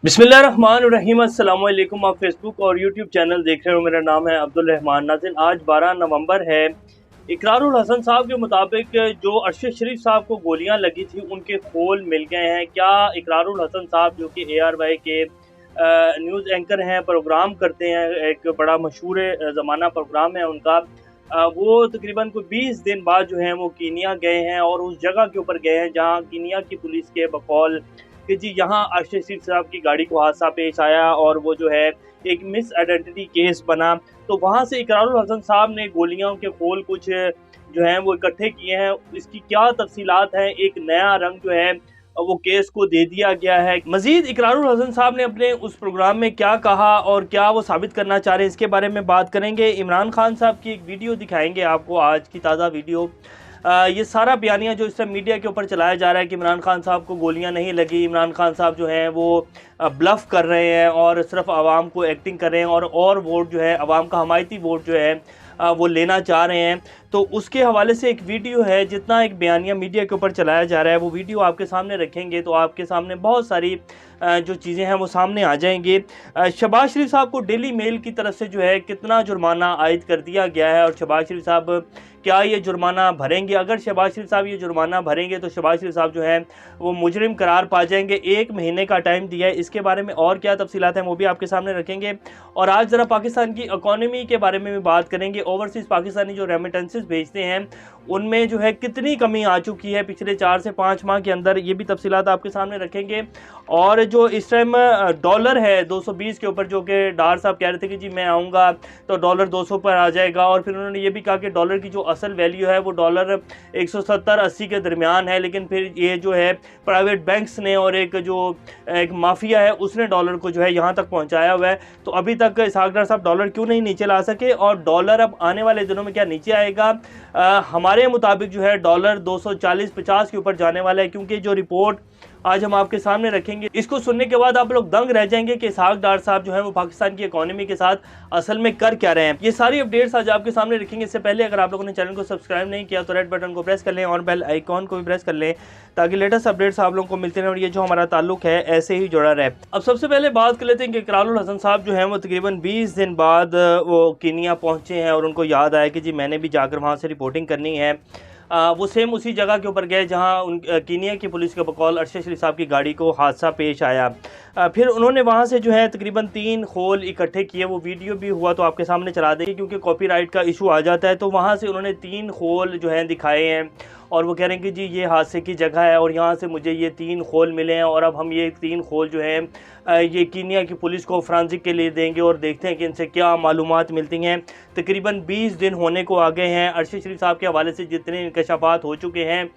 बिस्मिल्लाहिर्रहमानिर्रहीम। अस्सलाम वालेकुम। आप फेसबुक और यूट्यूब चैनल देख रहे हो। मेरा नाम है अब्दुल रहमान नाज़िर। आज 12 नवंबर है। इकरारुल हसन साहब के मुताबिक जो अरशद शरीफ साहब को गोलियां लगी थी उनके खोल मिल गए हैं। क्या इकरारुल हसन साहब जो कि ARY के न्यूज़ एंकर हैं, प्रोग्राम करते हैं, एक बड़ा मशहूर ज़माना प्रोग्राम है उनका, वो तकरीबन कोई 20 दिन बाद जो है वो कीनिया गए हैं और उस जगह के ऊपर गए हैं जहाँ कीनिया की पुलिस के बकौल कि जी यहाँ अरशद शरीफ साहब की गाड़ी को हादसा पेश आया और वो जो है एक मिस आइडेंटिटी केस बना। तो वहाँ से इकरारुल हसन साहब ने गोलियों के खोल कुछ जो हैं वो इकट्ठे किए हैं। इसकी क्या तफसीलात हैं, एक नया रंग जो है वो केस को दे दिया गया है। मजीद इकरारुल हसन साहब ने अपने उस प्रोग्राम में क्या कहा और क्या वो साबित करना चाह रहे हैं, इसके बारे में बात करेंगे। इमरान खान साहब की एक वीडियो दिखाएंगे आपको, आज की ताज़ा वीडियो। ये सारा बयानिया जो इस टाइम मीडिया के ऊपर चलाया जा रहा है कि इमरान खान साहब को गोलियां नहीं लगी, इमरान खान साहब जो हैं वो ब्लफ कर रहे हैं और सिर्फ आवाम को एक्टिंग कर रहे हैं और वोट जो है आवाम का हमायती वोट जो है वो लेना चाह रहे हैं। तो उसके हवाले से एक वीडियो है, जितना एक बयानिया मीडिया के ऊपर चलाया जा रहा है वो वीडियो आपके सामने रखेंगे तो आपके सामने बहुत सारी जो चीज़ें हैं वो सामने आ जाएंगी। शहबाज शरीफ साहब को डेली मेल की तरफ से जो है कितना जुर्माना आयद कर दिया गया है और शहबाज शरीफ साहब क्या ये जुर्माना भरेंगे। अगर शहबाज शरीफ साहब ये जुर्माना भरेंगे तो शहबाज शरीफ साहब जो है वो मुजरिम करार पा जाएंगे। 1 महीने का टाइम दिया है, इसके बारे में और क्या तफसीलात हैं वो भी आपके सामने रखेंगे। और आज ज़रा पाकिस्तान की इकॉनमी के बारे में भी बात करेंगे। ओवरसीज़ पाकिस्तानी जो रेमिटेंसेस भेजते हैं उनमें जो है कितनी कमी आ चुकी है पिछले 4 से 5 माह के अंदर, ये भी तफसीलात आपके सामने रखेंगे। और जो इस टाइम डॉलर है 220 के ऊपर, जो कि डार साहब कह रहे थे कि जी मैं आऊँगा तो डॉलर 200 पर आ जाएगा, और फिर उन्होंने ये भी कहा कि डॉलर की जो असल वैल्यू है वो डॉलर 170-80 के दरमियान है। लेकिन फिर ये जो है प्राइवेट बैंक्स ने और एक माफिया है उसने डॉलर को जो है यहाँ तक पहुँचाया हुआ है। तो अभी तक इसहाक डार साहब डॉलर क्यों नहीं नीचे ला सके, और डॉलर अब आने वाले दिनों में क्या नीचे आएगा? हमारे मुताबिक जो है डॉलर 240-50 के ऊपर जाने वाला है, क्योंकि जो रिपोर्ट आज हम आपके सामने रखेंगे इसको सुनने के बाद आप लोग दंग रह जाएंगे कि इसहाक डार साहब जो है वो पाकिस्तान की इकोनॉमी के साथ असल में कर क्या रहे हैं। ये सारी अपडेट्स आज आपके सामने रखेंगे। इससे पहले अगर आप लोगों ने चैनल को सब्सक्राइब नहीं किया तो रेड बटन को प्रेस कर लें और बेल आइकॉन को भी प्रेस कर लें ताकि लेटेस्ट अपडेट्स आप लोगों को मिलते रहें और ये जो हमारा ताल्लुक है ऐसे ही जुड़ा रहे। अब सबसे पहले बात कर लेते हैं कि इकरारुल हसन साहब जो हैं वो तकरीबन 20 दिन बाद वो कीनिया पहुँचे हैं और उनको याद आया कि जी मैंने भी जाकर वहाँ से रिपोर्टिंग करनी है। वो सेम उसी जगह के ऊपर गए जहां कीनिया की पुलिस के बकौल अरशद शरीफ साहब की गाड़ी को हादसा पेश आया। फिर उन्होंने वहां से जो है तकरीबन 3 खोल इकट्ठे किए। वो वीडियो भी हुआ तो आपके सामने चला देंगे क्योंकि कॉपीराइट का इशू आ जाता है। तो वहां से उन्होंने 3 खोल जो हैं दिखाए हैं और वो कह रहे हैं कि जी ये हादसे की जगह है और यहाँ से मुझे ये 3 खोल मिले हैं और अब हम ये 3 खोल जो हैं ये कीनिया की पुलिस को फ्रांसिक के लिए देंगे और देखते हैं कि इनसे क्या मालूमात मिलती हैं। तकरीबन 20 दिन होने को आ गए हैं। अरशद शरीफ साहब के हवाले से जितने इंकशाफात हो चुके हैं,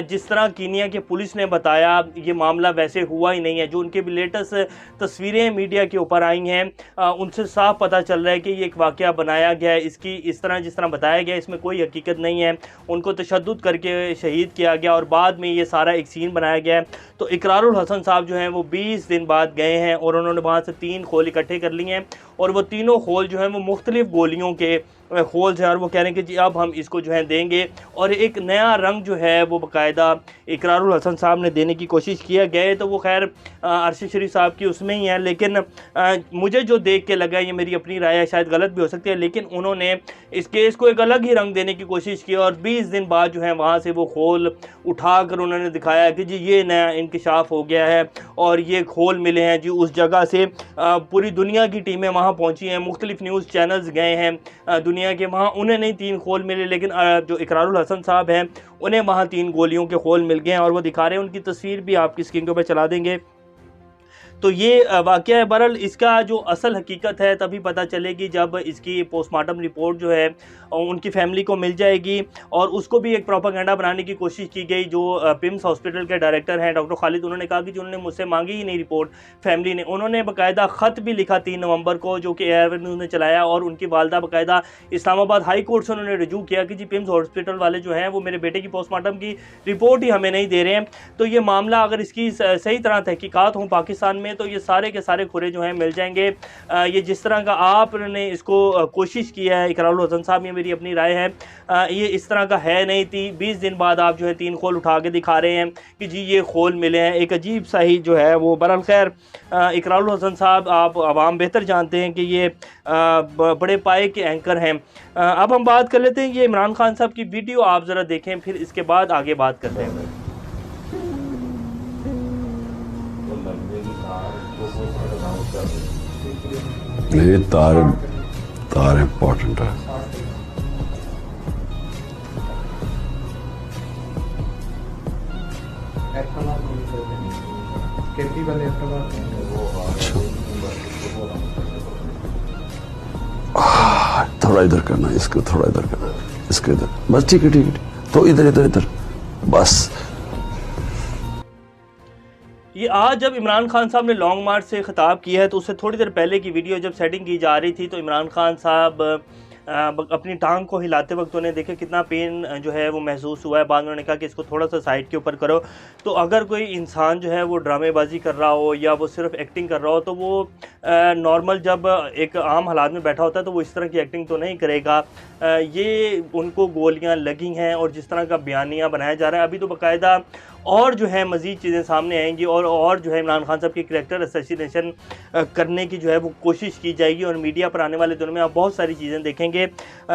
जिस तरह कीनिया के पुलिस ने बताया ये मामला वैसे हुआ ही नहीं है। जो उनके भी लेटेस्ट तस्वीरें मीडिया के ऊपर आई हैं उनसे साफ पता चल रहा है कि ये एक वाक़या बनाया गया है। इसकी इस तरह जिस तरह बताया गया इसमें कोई हकीकत नहीं है। उनको तशद्दुद करके शहीद किया गया और बाद में ये सारा एक सीन बनाया गया है। तो इकरारुल हसन साहब जो हैं वो 20 दिन बाद गए हैं और उन्होंने वहाँ से 3 खोल इकट्ठे कर लिए हैं और वो तीनों खोल जो हैं वो मुख्तलिफ गोलियों के खोल हैं और वो कह रहे हैं कि जी अब हम इसको जो है देंगे। और एक नया रंग जो है वो बाकायदा इकरारुल हसन साहब ने देने की कोशिश किया गया। तो वो खैर अरशद शरीफ साहब की उसमें ही है, लेकिन मुझे जो देख के लगा, ये मेरी अपनी राय है, शायद गलत भी हो सकती है, लेकिन उन्होंने इस केस को एक अलग ही रंग देने की कोशिश की और 20 दिन बाद जो है वहाँ से वो खोल उठा कर उन्होंने दिखाया कि जी ये नया इंकशाफ हो गया है और ये खोल मिले हैं जी उस जगह से। पूरी दुनिया की टीमें वहाँ पहुँची हैं, मुख्तलिफ न्यूज़ चैनल्स गए हैं दुनिया के, वहाँ उन्हें नहीं 3 खोल मिले, लेकिन जो इकरारुल हसन साहब हैं उन्हें वहाँ 3 गोलियों के खोल मिल गए हैं और वो दिखा रहे हैं। उनकी तस्वीर भी आपकी स्क्रीन के ऊपर चला देंगे। तो ये वाक़या है। बहरहाल इसका जो असल हकीकत है तभी पता चलेगी जब इसकी पोस्टमार्टम रिपोर्ट जो है उनकी फैमिली को मिल जाएगी और उसको भी एक प्रोपेगेंडा बनाने की कोशिश की गई। जो पिम्स हॉस्पिटल के डायरेक्टर हैं डॉक्टर खालिद, उन्होंने कहा कि जो उन्होंने मुझसे मांगी ही नहीं रिपोर्ट फैमिली ने। उन्होंने बाकायदा ख़त भी लिखा 3 नवंबर को जो कि ARY न्यूज़ ने चलाया और उनकी वालदा बाकायदा इस्लामाबाद हाई कोर्ट से उन्होंने रजू किया कि जी पिम्स हॉस्पिटल वाले जो हैं वो मेरे बेटे की पोस्टमार्टम की रिपोर्ट ही हमें नहीं दे रहे हैं। तो ये मामला अगर इसकी सही तरह तहकीकात हों पाकिस्तान में हैं तो ये सारे के सारे खुरे जो हैं मिल जाएंगे। ये जिस तरह का आपने इसको कोशिश किया है इकरारुल हसन साहब, ये मेरी अपनी राय है, ये इस तरह का है नहीं थी। 20 दिन बाद आप जो है 3 खोल उठा के दिखा रहे हैं कि जी ये खोल मिले हैं, एक अजीब सा ही जो है वो। बहरहाल खैर इकरारुल हसन साहब, आप आवाम बेहतर जानते हैं कि ये बड़े पाए के एंकर हैं। अब हम बात कर लेते हैं ये इमरान खान साहब की वीडियो, आप ज़रा देखें, फिर इसके बाद आगे बात करते हैं। ये तार इम्पोर्टेंट है। थोड़ा इधर करना, इसको थोड़ा इधर करना, इसको इधर, बस ठीक है ठीक है। तो इधर इधर इधर बस। ये आज जब इमरान खान साहब ने लॉन्ग मार्च से खिताब किया है तो उससे थोड़ी देर पहले की वीडियो जब सेटिंग की जा रही थी तो इमरान खान साहब अपनी टांग को हिलाते वक्त उन्हें देखे कितना पेन जो है वो महसूस हुआ है। बाद में उन्होंने कहा कि इसको थोड़ा सा साइड के ऊपर करो। तो अगर कोई इंसान जो है वो ड्रामेबाजी कर रहा हो या वो सिर्फ एक्टिंग कर रहा हो तो वो नॉर्मल जब एक आम हालात में बैठा होता है तो वो इस तरह की एक्टिंग तो नहीं करेगा। ये उनको गोलियां लगी हैं और जिस तरह का बयानिया बनाया जा रहा है, अभी तो बाकायदा और जो है मज़ीद चीज़ें सामने आएंगी और जो है इमरान खान साहब की करैक्टर असैसिनेशन करने की जो है वो कोशिश की जाएगी और मीडिया पर आने वाले दिनों में आप बहुत सारी चीज़ें देखेंगे।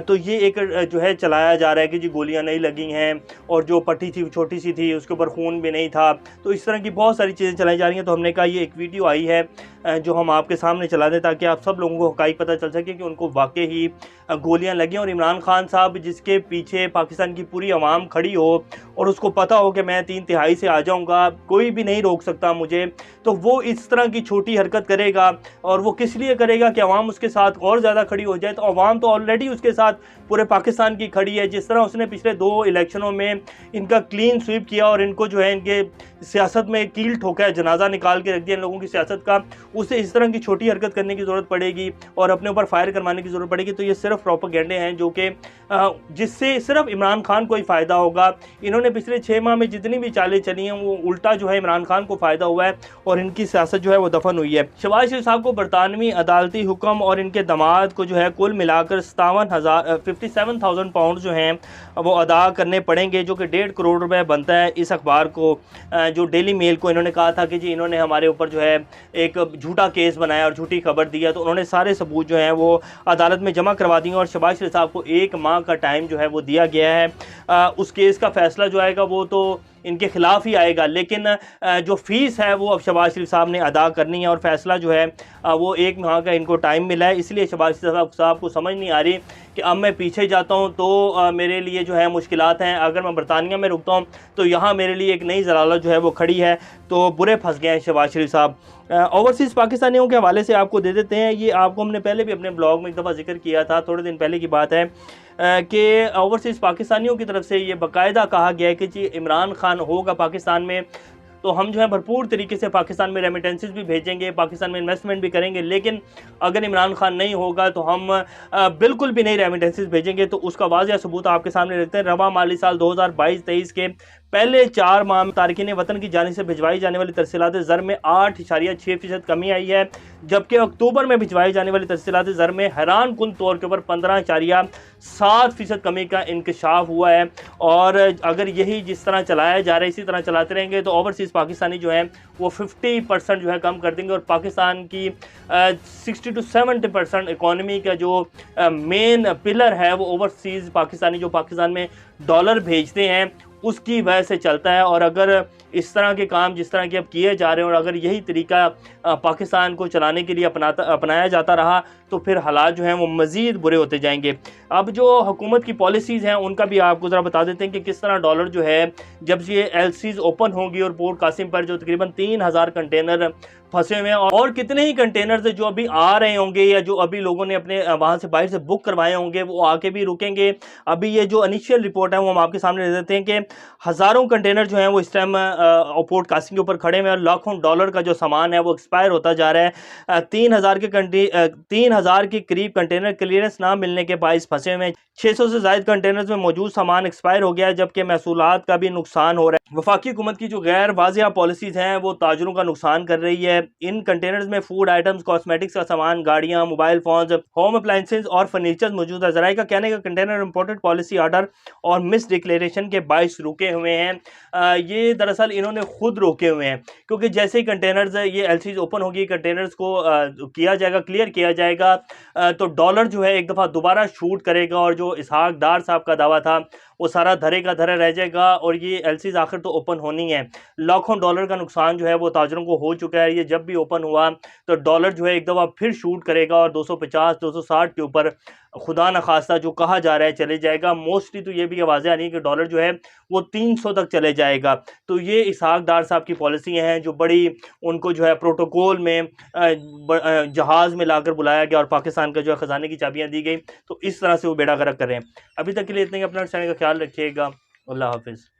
तो ये एक जो है चलाया जा रहा है कि जी गोलियां नहीं लगी हैं और जो पट्टी थी छोटी सी थी, उसके ऊपर खून भी नहीं था। तो इस तरह की बहुत सारी चीज़ें चलाई जा रही हैं। तो हमने कहा ये एक वीडियो आई है जो हम आपके सामने चला दें ताकि आप सब लोगों को हक़ाइक़ पता चल सके कि उनको वाकई ही गोलियां लगी। और इमरान खान साहब जिसके पीछे पाकिस्तान की पूरी आवाम खड़ी हो और उसको पता हो कि मैं 3/3 से आ जाऊंगा, कोई भी नहीं रोक सकता मुझे, तो वो इस तरह की छोटी हरकत करेगा। और वो किस लिए करेगा कि आवाम उसके साथ और ज़्यादा खड़ी हो जाए। तो आवाम तो ऑलरेडी उसके साथ पूरे पाकिस्तान की खड़ी है। जिस तरह उसने पिछले 2 इलेक्शनों में इनका क्लीन स्वीप किया और इनको जो है इनके सियासत में कील ठोका है, जनाजा निकाल के रख दिया इन लोगों की सियासत का, उसे इस तरह की छोटी हरकत करने की ज़रूरत पड़ेगी और अपने ऊपर फायर करवाने की ज़रूरत पड़ेगी। तो ये सिर्फ प्रोपेगेंडे हैं जो कि जिससे सिर्फ इमरान खान को ही फ़ायदा होगा। इन्होंने पिछले 6 माह में जितनी भी चालें चली हैं वो उल्टा जो है इमरान खान को फ़ायदा हुआ है और इनकी सियासत जो है वो दफन हुई है। शहबाज शरीफ साहब को बरतानवी अदालती हुक्म और इनके दामाद को जो है कुल मिलाकर 57,000 पाउंड जो हैं वो अदा करने पड़ेंगे, जो कि 1.5 करोड़ रुपए बनता है। इस अखबार को जो डेली मेल को इन्होंने कहा था कि जी इन्होंने हमारे ऊपर जो है एक झूठा केस बनाया और झूठी खबर दिया, तो उन्होंने सारे सबूत जो हैं वो अदालत में जमा करवा दिए और शहबाज शरीफ साहब को 1 माह का टाइम जो है वो दिया गया है। उस केस का फैसला जो आएगा वो तो इनके खिलाफ ही आएगा, लेकिन जो फ़ीस है वो अब शहबाज शरीफ साहब ने अदा करनी है और फैसला जो है वो 1 माह का इनको टाइम मिला है। इसलिए शहबाज शरीफ साहब को समझ नहीं आ रही कि अब मैं पीछे जाता हूँ तो मेरे लिए जो है मुश्किलात हैं, अगर मैं बरतानिया में रुकता हूँ तो यहाँ मेरे लिए एक नई ज़लालत जो है वो खड़ी है। तो बुरे फंस गए हैं शहबाज शरीफ साहब। ओवरसीज़ पाकिस्तानियों के हवाले से आपको दे देते हैं। ये आपको हमने पहले भी अपने ब्लॉग में एक दफ़ा जिक्र किया था, थोड़े दिन पहले की बात है कि ओवरसीज़ पाकिस्तानियों की तरफ से ये बाकायदा कहा गया है कि जी इमरान खान होगा पाकिस्तान में तो हम जो है भरपूर तरीके से पाकिस्तान में रेमिटेंसेस भी भेजेंगे, पाकिस्तान में इन्वेस्टमेंट भी करेंगे, लेकिन अगर इमरान खान नहीं होगा तो हम बिल्कुल भी नहीं रेमिटेंसेस भेजेंगे। तो उसका वाज़िया सबूत आपके सामने रखते हैं। रवा माली साल 2022-23 के पहले 4 माह में तारकीन वतन की जानिब से भिजवाई जाने वाली तरसीलात ज़र में 8.6% कमी आई है, जबकि अक्टूबर में भिजवाई जाने वाली तरसीलात ज़र में हैरान कुन तौर के ऊपर 15.7% कमी का इंकशाफ हुआ है। और अगर यही जिस तरह चलाया जा रहा है इसी तरह चलाते रहेंगे तो ओवरसीज़ पाकिस्तानी जो है वो 50% जो है कम कर देंगे और पाकिस्तान की 60 to 70% इकॉनमी का जो मेन पिलर है वो ओवरसीज़ पाकिस्तानी जो पाकिस्तान में डॉलर भेजते हैं उसकी वजह से चलता है। और अगर इस तरह के काम जिस तरह के अब किए जा रहे हैं और अगर यही तरीका पाकिस्तान को चलाने के लिए अपनाया जाता रहा तो फिर हालात जो हैं वो मज़ीद बुरे होते जाएंगे। अब जो हुकूमत की पॉलिसीज़ हैं उनका भी आपको ज़रा बता देते हैं कि किस तरह डॉलर जो है जब ये एलसीज़ ओपन होंगी और पोर्ट कासिम पर जो तकरीबन 3000 कंटेनर फंसे हुए हैं और कितने ही कंटेनर्स जो अभी आ रहे होंगे या जो अभी लोगों ने अपने वहाँ से बाहर से बुक करवाए होंगे वो आके भी रुकेंगे। अभी ये जो इनिशियल रिपोर्ट है वो हम आपके सामने दे देते हैं कि हज़ारों कंटेनर जो हैं वो इस टाइम पोर्ट कासिम के ऊपर खड़े हुए हैं और लाखों डॉलर का जो सामान है वो एक्सपायर होता जा रहा है। 3000 के करीब कंटेनर क्लियरेंस ना मिलने के बायस फंसे हुए हैं। 600 से ज़ायद कंटेनर्स में मौजूद सामान एक्सपायर हो गया है, जबकि महसूलात का भी नुकसान हो रहा है। वफाकी हुकूमत की जो गैर वाज़िया पॉलिसीज़ हैं वो ताजरों का नुकसान कर रही है। इन कंटेनर्स में फूड आइटम्स, कॉस्मेटिक्स का सामान, गाड़ियां, मोबाइल फोन्स, होम अप्लायंसेज और फर्नीचर मौजूद है। ज़राए का कहने का कंटेनर इंपोर्टेड पॉलिसी ऑर्डर और मिस डिक्लेरेशन के बाइस रुके हुए हैं। ये दरअसल इन्होंने खुद रोके हुए हैं, क्योंकि जैसे ही कंटेनर्स ये एलसीज ओपन होगी, कंटेनर्स को किया जाएगा, क्लियर किया जाएगा, तो डॉलर जो है एक दफ़ा दोबारा शूट करेगा और जो इसहाक डार साहब का दावा था वो सारा धरे का धरा रह जाएगा और ये एलसीज आखिर तो ओपन होनी है। लाखों डॉलर का नुकसान जो है वो ताजरों को हो चुका है। ये जब भी ओपन हुआ तो डॉलर जो है एक दफ़ा फिर शूट करेगा और 250 260 के ऊपर खुदा न खास्ता जो कहा जा रहा है चले जाएगा। मोस्टली तो ये भी आवाज़ें आ रही है कि डॉलर जो है वो 300 तक चले जाएगा। तो ये इसहाक डार साहब की पॉलिसी हैं जो बड़ी, उनको जो है प्रोटोकॉल में जहाज़ में लाकर बुलाया गया और पाकिस्तान का जो है ख़जाने की चाबियाँ दी गई। तो इस तरह से वो बेड़ा गर्क कर रहे हैं। अभी तक के लिए इतने ही। अपना चैनल का ख्याल रखिएगा। अल्लाह हाफिज़।